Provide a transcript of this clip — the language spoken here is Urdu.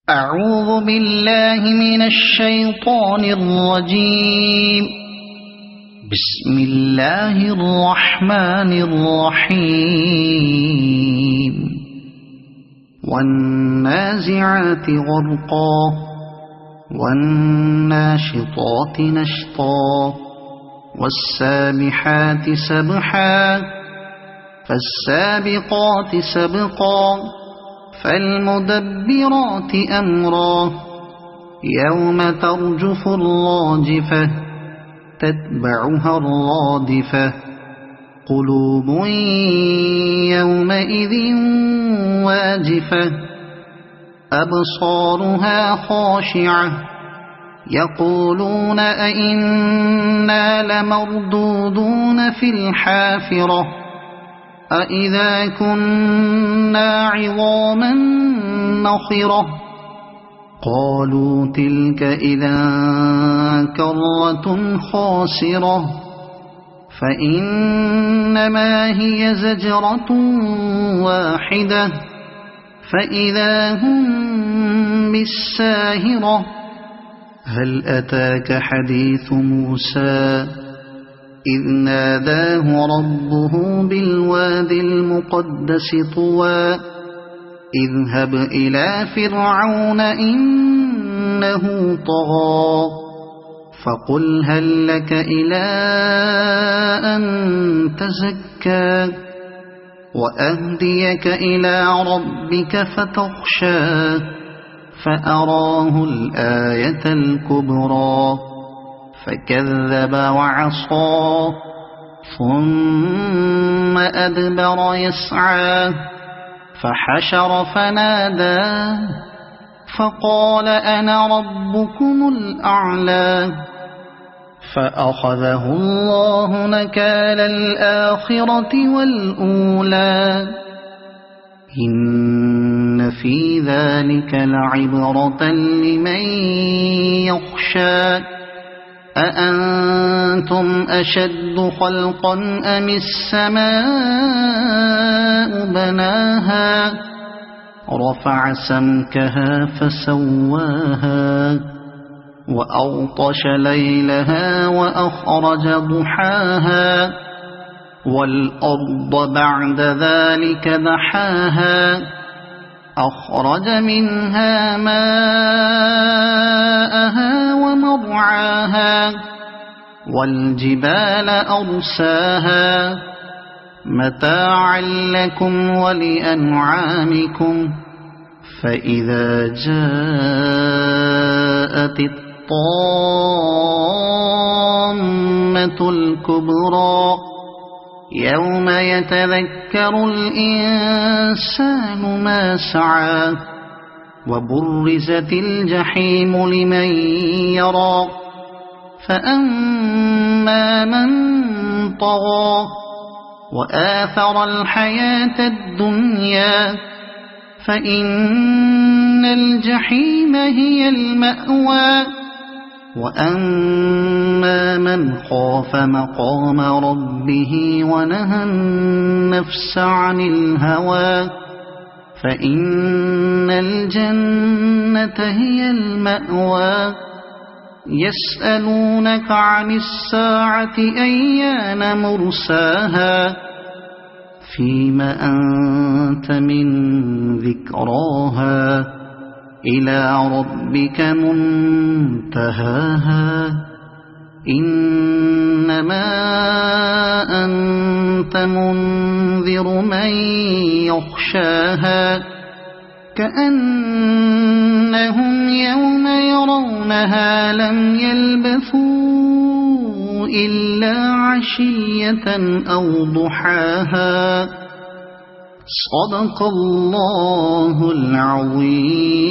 أعوذ بالله من الشيطان الرجيم. بسم الله الرحمن الرحيم. والنازعات غرقا والناشطات نشطا والسابحات سبحا فالسابقات سبقا فالمدبرات أمرا يوم ترجف الراجفة تتبعها الرادفة قلوب يومئذ واجفة أبصارها خاشعة يقولون أئنا لمردودون في الحافرة أئذا كنا عظاما نخرة قالوا تلك إذا كرة خاسرة فإنما هي زجرة واحدة فإذا هم بالساهرة هل أتاك حديث موسى إذ ناداه ربه بالواد المقدس طوى اذهب إلى فرعون إنه طغى فقل هل لك إلى أن تزكى وأهديك إلى ربك فتخشى فأراه الآية الكبرى فكذب وعصى ثم أدبر يسعى فحشر فنادى فقال أنا ربكم الأعلى فأخذه الله نكال الآخرة والأولى إن في ذلك لعبرة لمن يخشى أأنتم أشد خلقا أم السماء بناها رفع سمكها فسواها وأغطش ليلها وأخرج ضحاها والأرض بعد ذلك دحاها أخرج منها ماءها ومرعاها والجبال أرساها متاعا لكم ولأنعامكم فإذا جاءت الطامة الكبرى يوم يتذكر الإنسان ما سعى وبرزت الجحيم لمن يرى فأما من طغى وآثر الحياة الدنيا فإن الجحيم هي المأوى وأما من خاف مقام ربه ونهى النفس عن الهوى فإن الجنة هي المأوى يسألونك عن الساعة أيان مرساها فيم أنت من ذكراها إلى ربك منتهاها إنما أنت منذر من يخشاها كأنهم يوم يرونها لم يلبثوا إلا عشية أو ضحاها صدق الله العظيم.